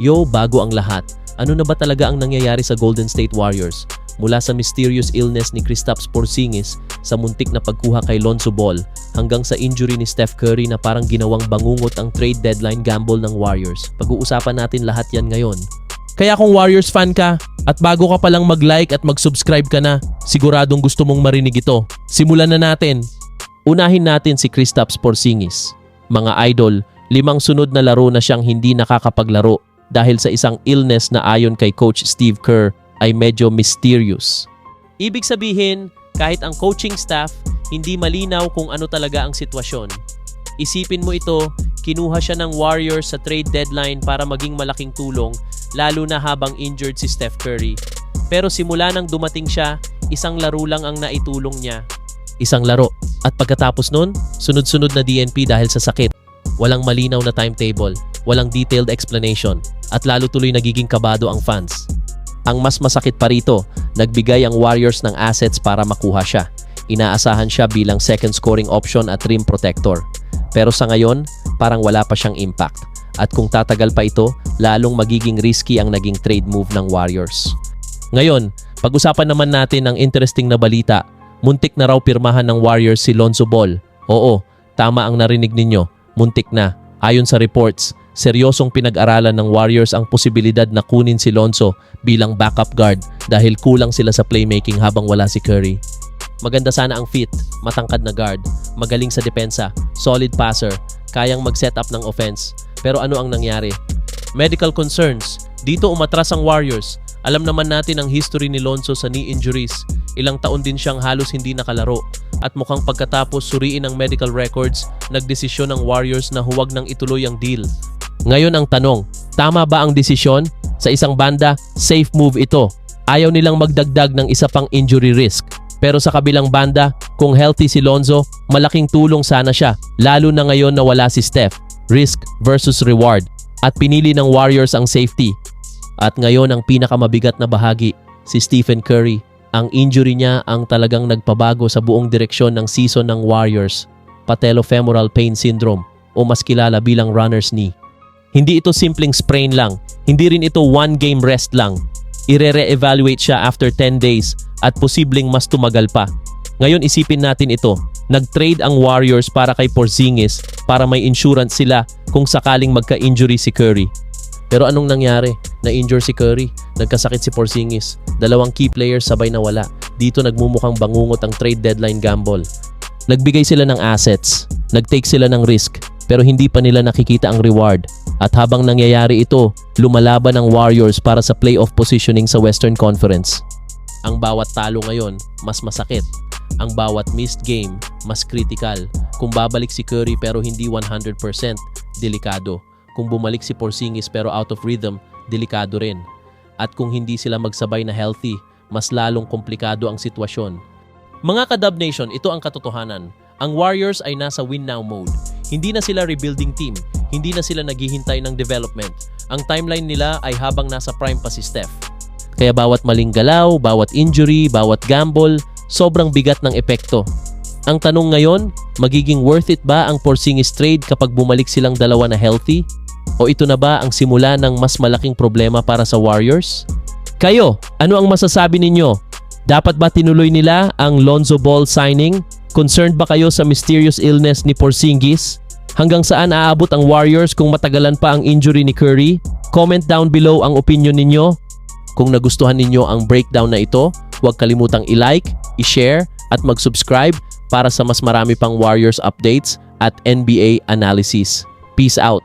Yo, bago ang lahat. Ano na ba talaga ang nangyayari sa Golden State Warriors? Mula sa mysterious illness ni Kristaps Porzingis, sa muntik na pagkuha kay Lonzo Ball, hanggang sa injury ni Steph Curry na parang ginawang bangungot ang trade deadline gamble ng Warriors. Pag-uusapan natin lahat yan ngayon. Kaya kung Warriors fan ka, at bago ka palang mag-like at mag-subscribe ka na, siguradong gusto mong marinig ito. Simulan na natin! Unahin natin si Kristaps Porzingis. Mga idol, 5 sunod na laro na siyang hindi nakakapaglaro dahil sa isang illness na ayon kay Coach Steve Kerr ay medyo mysterious. Ibig sabihin, kahit ang coaching staff, hindi malinaw kung ano talaga ang sitwasyon. Isipin mo ito, kinuha siya ng Warriors sa trade deadline para maging malaking tulong, lalo na habang injured si Steph Curry. Pero simula nang dumating siya, isang laro lang ang naitulong niya. Isang laro. At pagkatapos nun, sunod-sunod na DNP dahil sa sakit. Walang malinaw na timetable, walang detailed explanation, at lalo tuloy nagiging kabado ang fans. Ang mas masakit pa rito, nagbigay ang Warriors ng assets para makuha siya. Inaasahan siya bilang second scoring option at rim protector. Pero sa ngayon, parang wala pa siyang impact. At kung tatagal pa ito, lalong magiging risky ang naging trade move ng Warriors. Ngayon, pag-usapan naman natin ang interesting na balita. Muntik na raw pirmahan ng Warriors si Lonzo Ball. Oo, tama ang narinig ninyo. Muntik na. Ayon sa reports, seryosong pinag-aralan ng Warriors ang posibilidad na kunin si Lonzo bilang backup guard dahil kulang sila sa playmaking habang wala si Curry. Maganda sana ang fit, matangkad na guard, magaling sa depensa, solid passer, kayang mag-set up ng offense. Pero ano ang nangyari? Medical concerns. Dito umatras ang Warriors. Alam naman natin ang history ni Lonzo sa knee injuries. Ilang taon din siyang halos hindi nakalaro. At mukhang pagkatapos suriin ang medical records, nagdesisyon ng Warriors na huwag nang ituloy ang deal. Ngayon ang tanong, tama ba ang desisyon? Sa isang banda, safe move ito. Ayaw nilang magdagdag ng isa pang injury risk. Pero sa kabilang banda, kung healthy si Lonzo, malaking tulong sana siya, lalo na ngayon na wala si Steph. Risk versus reward. At pinili ng Warriors ang safety. At ngayon ang pinakamabigat na bahagi, si Stephen Curry. Ang injury niya ang talagang nagpabago sa buong direksyon ng season ng Warriors, patellofemoral pain syndrome o mas kilala bilang runner's knee. Hindi ito simpleng sprain lang, hindi rin ito one game rest lang. Ire-re-evaluate siya after 10 days at posibleng mas tumagal pa. Ngayon isipin natin ito, nag-trade ang Warriors para kay Porzingis para may insurance sila kung sakaling magka-injury si Curry. Pero anong nangyari? Na-injure si Curry, nagkasakit si Porzingis, 2 key players sabay nawala. Dito nagmumukhang bangungot ang trade deadline gamble. Nagbigay sila ng assets, nag-take sila ng risk, pero hindi pa nila nakikita ang reward. At habang nangyayari ito, lumalaban ang Warriors para sa playoff positioning sa Western Conference. Ang bawat talo ngayon, mas masakit. Ang bawat missed game, mas critical. Kung babalik si Curry pero hindi 100%, delikado. Kung bumalik si Porzingis pero out of rhythm, delikado rin. At kung hindi sila magsabay na healthy, mas lalong komplikado ang sitwasyon. Mga ka-Dub Nation, ito ang katotohanan. Ang Warriors ay nasa win now mode. Hindi na sila rebuilding team. Hindi na sila naghihintay ng development. Ang timeline nila ay habang nasa prime pa si Steph. Kaya bawat maling galaw, bawat injury, bawat gamble, sobrang bigat ng epekto. Ang tanong ngayon, magiging worth it ba ang Porzingis trade kapag bumalik silang dalawa na healthy? O ito na ba ang simula ng mas malaking problema para sa Warriors? Kayo, ano ang masasabi ninyo? Dapat ba tinuloy nila ang Lonzo Ball signing? Concerned ba kayo sa mysterious illness ni Porzingis? Hanggang saan aabot ang Warriors kung matagalan pa ang injury ni Curry? Comment down below ang opinion ninyo. Kung nagustuhan ninyo ang breakdown na ito, huwag kalimutang i-like, i-share at mag-subscribe para sa mas marami pang Warriors updates at NBA analysis. Peace out!